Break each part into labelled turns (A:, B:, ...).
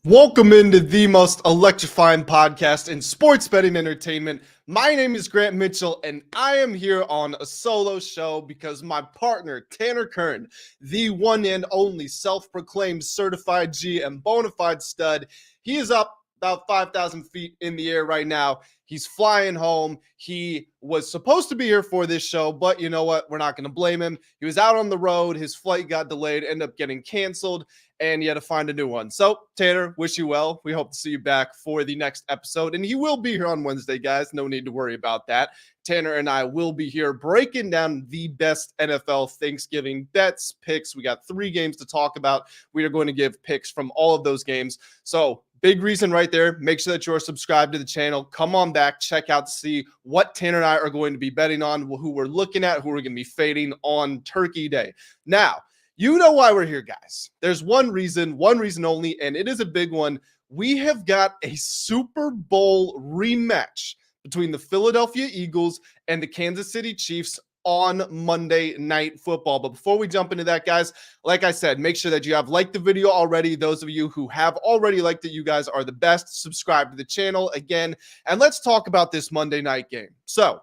A: Welcome into the most electrifying podcast in sports betting entertainment. My name is Grant Mitchell, and I am here on a solo show because my partner, Tanner Kern, the one and only self-proclaimed certified G and bona fide stud, he is up about 5,000 feet in the air right now. He's flying home. He was supposed to be here for this show, but you know what? We're not going to blame him. He was out on the road. His flight got delayed, ended up getting canceled, and you had to find a new one. So, Tanner, wish you well. We hope to see you back for the next episode, and he will be here on Wednesday, guys. No need to worry about that. Tanner and I will be here breaking down the best NFL Thanksgiving bets, picks. We got 3 games to talk about. We are going to give picks from all of those games. So, big reason right there. Make sure that you're subscribed to the channel. Come on back, check out to see what Tanner and I are going to be betting on, who we're looking at, who we're going to be fading on Turkey Day. Now, you know why we're here, guys. There's one reason only, and it is a big one. We have got a Super Bowl rematch between the Philadelphia Eagles and the Kansas City Chiefs on Monday Night Football. But before we jump into that, guys, like I said, make sure that you have liked the video already. Those of you who have already liked it, you guys are the best. Subscribe to the channel again, and let's talk about this Monday night game. So,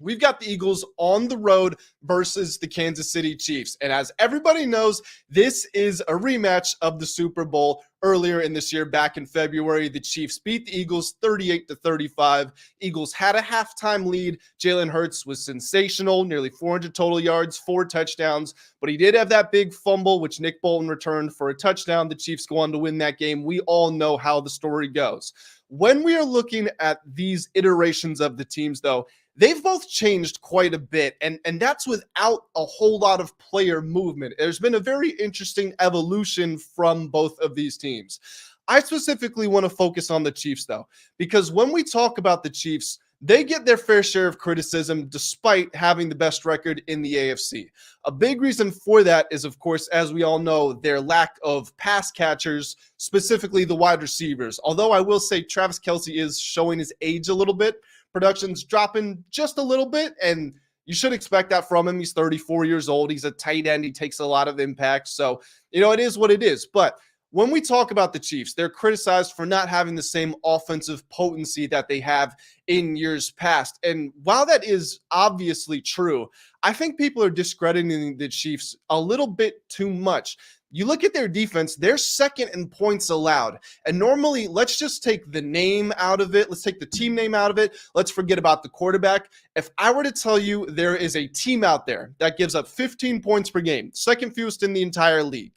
A: we've got the Eagles on the road versus the Kansas City Chiefs. And as everybody knows, this is a rematch of the Super Bowl earlier in this year. Back in February, the Chiefs beat the Eagles 38-35. Eagles had a halftime lead. Jalen Hurts was sensational, nearly 400 total yards, 4 touchdowns. But he did have that big fumble, which Nick Bolton returned for a touchdown. The Chiefs go on to win that game. We all know how the story goes. When we are looking at these iterations of the teams, though, they've both changed quite a bit, and that's without a whole lot of player movement. There's been a very interesting evolution from both of these teams. I specifically want to focus on the Chiefs, though, because when we talk about the Chiefs, they get their fair share of criticism despite having the best record in the AFC. A big reason for that is, of course, as we all know, their lack of pass catchers, specifically the wide receivers. Although I will say Travis Kelce is showing his age a little bit. Production's dropping just a little bit, and you should expect that from him. He's 34 years old. He's a tight end. He takes a lot of impact. So, it is what it is. But when we talk about the Chiefs, they're criticized for not having the same offensive potency that they have in years past. And while that is obviously true, I think people are discrediting the Chiefs a little bit too much. You look at their defense, they're second in points allowed. And normally, let's just take the name out of it. Let's take the team name out of it. Let's forget about the quarterback. If I were to tell you there is a team out there that gives up 15 points per game, second fewest in the entire league,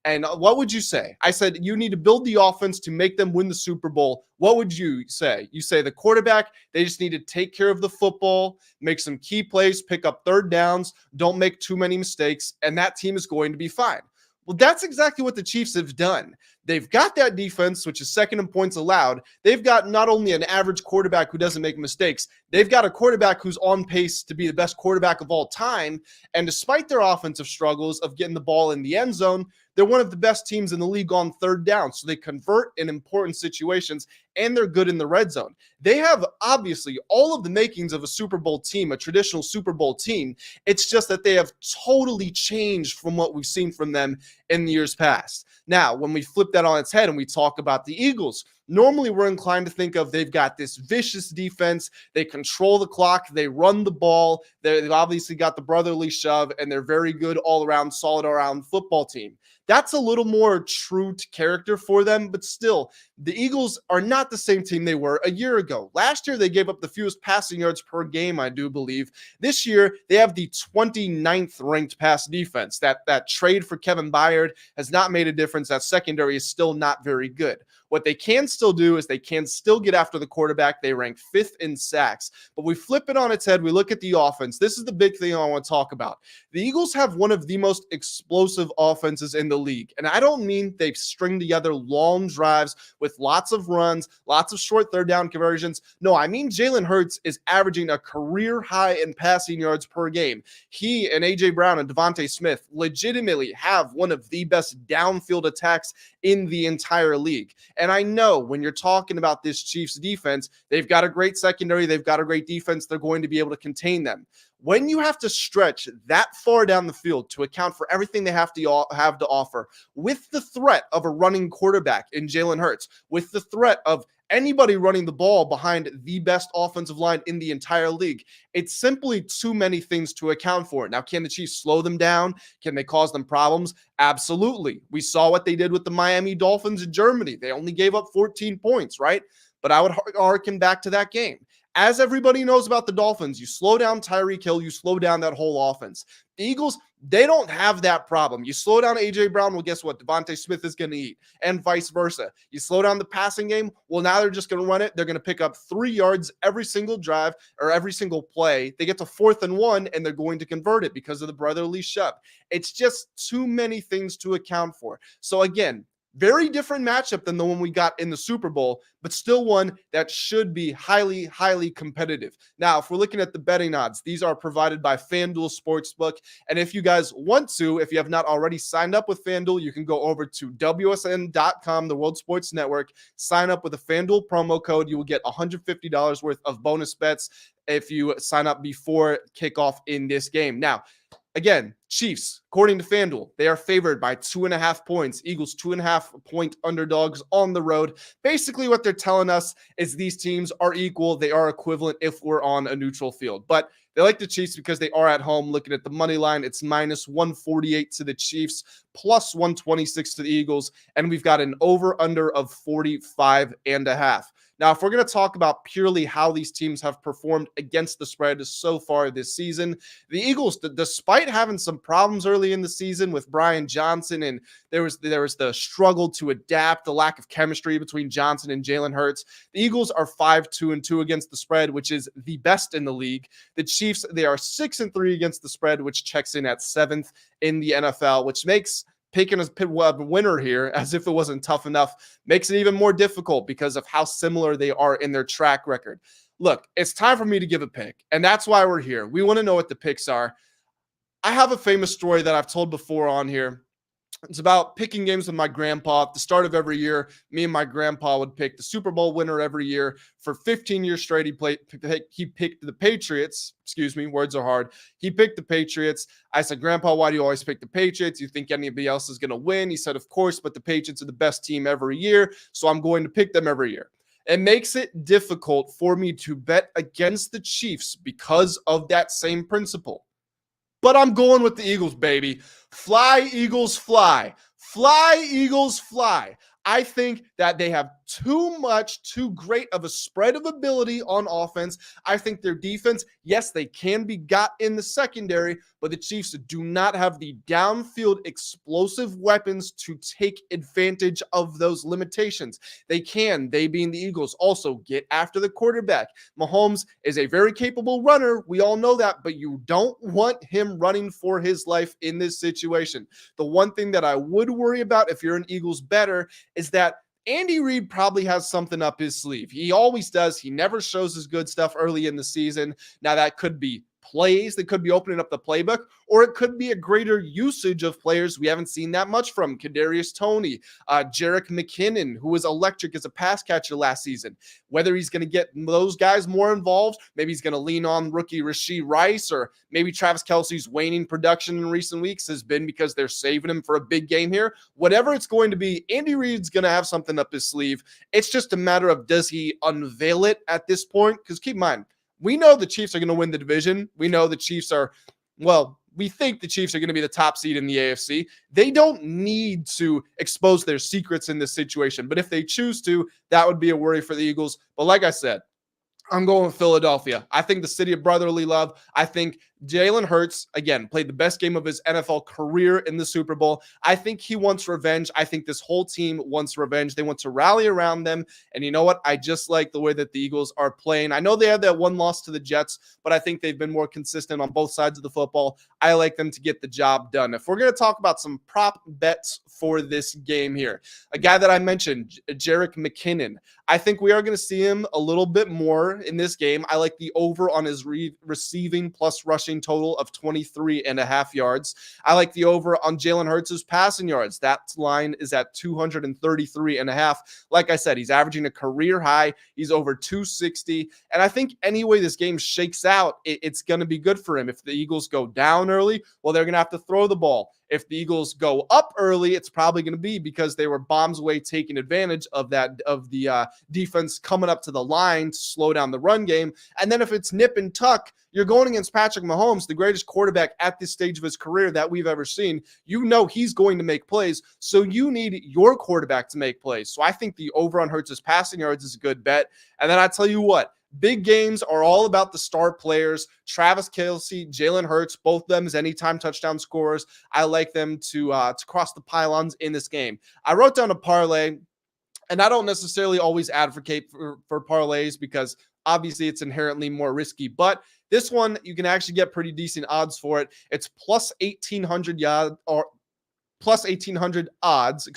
A: and what would you say? I said you need to build the offense to make them win the Super Bowl. What would you say? You say the quarterback, they just need to take care of the football, make some key plays, pick up third downs, don't make too many mistakes, and that team is going to be fine. Well, that's exactly what the Chiefs have done. They've got that defense, which is second in points allowed. They've got not only an average quarterback who doesn't make mistakes, they've got a quarterback who's on pace to be the best quarterback of all time. And despite their offensive struggles of getting the ball in the end zone, they're one of the best teams in the league on third down. So they convert in important situations, and they're good in the red zone. They have obviously all of the makings of a Super Bowl team, a traditional Super Bowl team. It's just that they have totally changed from what we've seen from them in the years past. Now, when we flip that on its head and we talk about the Eagles, normally we're inclined to think of they've got this vicious defense. They control the clock. They run the ball. They've obviously got the brotherly shove, and they're very good all-around, solid-around football team. That's a little more true to character for them, but still, the Eagles are not the same team they were a year ago. Last year, they gave up the fewest passing yards per game, I do believe. This year, they have the 29th ranked pass defense. That trade for Kevin Byard has not made a difference. That secondary is still not very good. What they can still do is they can still get after the quarterback. They rank 5th in sacks. But we flip it on its head. We look at the offense. This is the big thing I want to talk about. The Eagles have one of the most explosive offenses in the league. And I don't mean they've stringed together long drives with lots of runs, lots of short third down conversions. No, I mean Jalen Hurts is averaging a career high in passing yards per game. He and A.J. Brown and Devontae Smith legitimately have one of the best downfield attacks in the entire league. And I know when you're talking about this Chiefs defense, they've got a great secondary, they've got a great defense, they're going to be able to contain them. When you have to stretch that far down the field to account for everything they have to offer, with the threat of a running quarterback in Jalen Hurts, with the threat of anybody running the ball behind the best offensive line in the entire league, it's simply too many things to account for. Now, can the Chiefs slow them down? Can they cause them problems? Absolutely. We saw what they did with the Miami Dolphins in Germany. They only gave up 14 points, right? But I would harken back to that game. As everybody knows about the Dolphins, you slow down Tyreek Hill, you slow down that whole offense. The Eagles, they don't have that problem. You slow down A.J. Brown, well, guess what? Devontae Smith is going to eat, and vice versa. You slow down the passing game, well, now they're just going to run it. They're going to pick up 3 yards every single drive or every single play. They get to 4th and 1, and they're going to convert it because of the brotherly shove. It's just too many things to account for. So again, very different matchup than the one we got in the Super Bowl, but still one that should be highly, highly competitive. Now, if we're looking at the betting odds, these are provided by FanDuel Sportsbook. And if you guys want to, if you have not already signed up with FanDuel, you can go over to WSN.com, the World Sports Network, sign up with a FanDuel promo code. You will get $150 worth of bonus bets if you sign up before kickoff in this game. Now, again, Chiefs, according to FanDuel, they are favored by 2.5 points. Eagles 2.5 point underdogs on the road. Basically, what they're telling us is these teams are equal. They are equivalent if we're on a neutral field. But they like the Chiefs because they are at home. Looking at the money line, it's minus 148 to the Chiefs, plus 126 to the Eagles. And we've got an over-under of 45.5. Now, if we're going to talk about purely how these teams have performed against the spread so far this season, the Eagles, despite having some problems early in the season with Brian Johnson, and there was the struggle to adapt, the lack of chemistry between Johnson and Jalen Hurts, the Eagles are 5-2-2 against the spread, which is the best in the league. The Chiefs, they are 6-3 against the spread, which checks in at 7th in the NFL, which makes picking a winner here, as if it wasn't tough enough, makes it even more difficult because of how similar they are in their track record. Look, it's time for me to give a pick, and that's why we're here. We want to know what the picks are. I have a famous story that I've told before on here. It's about picking games with my grandpa. At the start of every year, me and my grandpa would pick the Super Bowl winner every year. For 15 years straight, he picked the Patriots. Excuse me, words are hard. He picked the Patriots. I said, Grandpa, why do you always pick the Patriots? You think anybody else is going to win? He said, of course, but the Patriots are the best team every year, so I'm going to pick them every year. It makes it difficult for me to bet against the Chiefs because of that same principle. But I'm going with the Eagles, baby. Fly, Eagles, fly. Fly, Eagles, fly. I think that they have too great of a spread of ability on offense. I think their defense, yes, they can be got in the secondary, but the Chiefs do not have the downfield explosive weapons to take advantage of those limitations. They being the Eagles, also get after the quarterback. Mahomes is a very capable runner. We all know that, but you don't want him running for his life in this situation. The one thing that I would worry about if you're an Eagles bettor is that Andy Reid probably has something up his sleeve. He always does. He never shows his good stuff early in the season. Now, that could be plays that could be opening up the playbook, or it could be a greater usage of players we haven't seen that much from. Kadarius Toney, Jerick McKinnon, who was electric as a pass catcher last season. Whether he's going to get those guys more involved, maybe he's going to lean on rookie Rashee Rice, or maybe Travis Kelce's waning production in recent weeks has been because they're saving him for a big game here. Whatever it's going to be, Andy Reid's going to have something up his sleeve. It's just a matter of, does he unveil it at this point? Because keep in mind, we know the Chiefs are going to win the division. We know the Chiefs are, we think the Chiefs are going to be the top seed in the AFC. They don't need to expose their secrets in this situation. But if they choose to, that would be a worry for the Eagles. But like I said, I'm going with Philadelphia. I think the city of brotherly love. I think Jalen Hurts, again, played the best game of his NFL career in the Super Bowl. I think he wants revenge. I think this whole team wants revenge. They want to rally around them. And you know what? I just like the way that the Eagles are playing. I know they had that one loss to the Jets, but I think they've been more consistent on both sides of the football. I like them to get the job done. If we're going to talk about some prop bets for this game here, a guy that I mentioned, Jerick McKinnon, I think we are going to see him a little bit more in this game. I like the over on his receiving plus rushing rushing total of 23.5 yards. I like the over on Jalen Hurts' passing yards. That line is at 233.5. Like I said, he's averaging a career high. He's over 260. And I think any way this game shakes out, it's going to be good for him. If the Eagles go down early, well, they're going to have to throw the ball. If the Eagles go up early, it's probably going to be because they were bombs away taking advantage of the defense coming up to the line to slow down the run game. And then if it's nip and tuck, you're going against Patrick Mahomes, the greatest quarterback at this stage of his career that we've ever seen. You know he's going to make plays, so you need your quarterback to make plays. So I think the over on Hurts' passing yards is a good bet. And then I tell you what, big games are all about the star players. Travis Kelce, Jalen Hurts, both of them as anytime touchdown scorers. I like them to cross the pylons in this game. I wrote down a parlay, and I don't necessarily always advocate for parlays because obviously it's inherently more risky, but this one you can actually get pretty decent odds for it. It's plus 1,800 or plus 1,800 odds,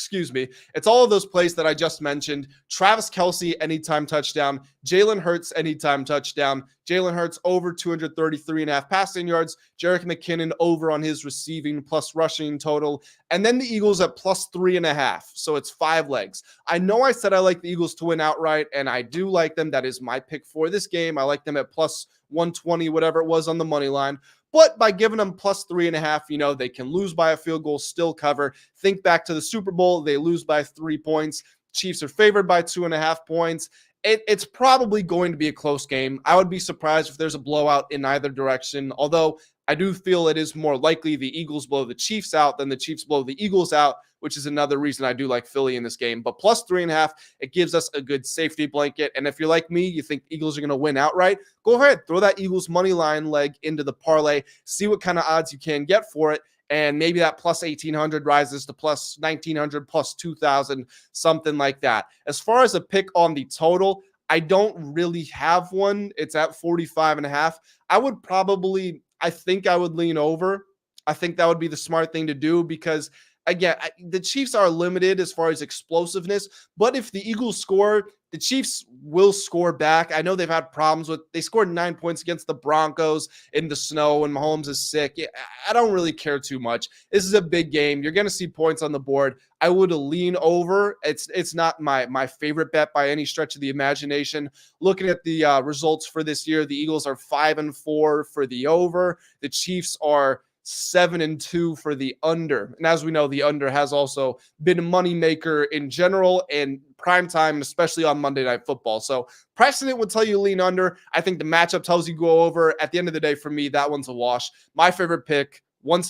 A: It's all of those plays that I just mentioned. Travis Kelce, anytime touchdown. Jalen Hurts, anytime touchdown. Jalen Hurts over 233.5 passing yards. Jerick McKinnon over on his receiving plus rushing total. And then the Eagles at plus 3.5. So it's 5 legs. I know I said I like the Eagles to win outright, and I do like them. That is my pick for this game. I like them at plus 120, whatever it was on the money line. But by giving them plus 3.5, they can lose by a field goal, still cover. Think back to the Super Bowl. They lose by 3 points. Chiefs are favored by 2.5 points. It's probably going to be a close game. I would be surprised if there's a blowout in either direction, although I do feel it is more likely the Eagles blow the Chiefs out than the Chiefs blow the Eagles out, which is another reason I do like Philly in this game. But plus 3.5, it gives us a good safety blanket. And if you're like me, you think Eagles are going to win outright, go ahead, throw that Eagles money line leg into the parlay, see what kind of odds you can get for it. And maybe that plus 1,800 rises to plus 1,900, plus 2,000, something like that. As far as a pick on the total, I don't really have one. It's at 45.5. I think I would lean over. I think that would be the smart thing to do because, again, the Chiefs are limited as far as explosiveness, but if the Eagles score, the Chiefs will score back. I know they've had problems they scored 9 points against the Broncos in the snow and Mahomes is sick. I don't really care too much. This is a big game. You're going to see points on the board. I would lean over. It's not my favorite bet by any stretch of the imagination. Looking at the results for this year, the Eagles are 5-4 for the over. The Chiefs are 7-2 for the under. And as we know, the under has also been a moneymaker in general and prime time, especially on Monday Night Football. So precedent would tell you lean under. I think the matchup tells you go over. At the end of the day, for me, that one's a wash. My favorite pick, one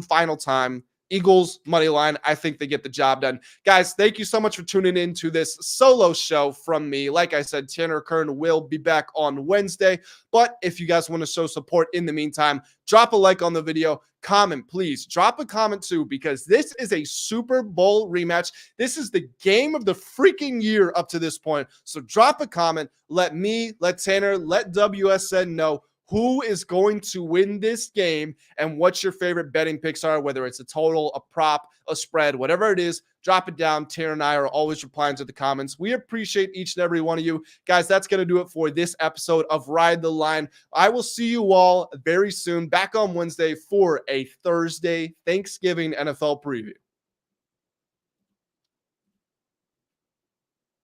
A: final time, Eagles money line. I think they get the job done. Guys, thank you so much for tuning in to this solo show from me. Like I said, Tanner Kern will be back on Wednesday. But if you guys want to show support in the meantime, drop a like on the video. Comment, please. Drop a comment too, because this is a Super Bowl rematch. This is the game of the freaking year up to this point. So drop a comment. Let me, let Tanner, let WSN know who is going to win this game and what your favorite betting picks are, whether it's a total, a prop, a spread, whatever it is. Drop it down. Tanner and I are always replying to the comments. We appreciate each and every one of you. Guys, that's going to do it for this episode of Ride the Line. I will see you all very soon, back on Wednesday for a Thursday Thanksgiving NFL preview.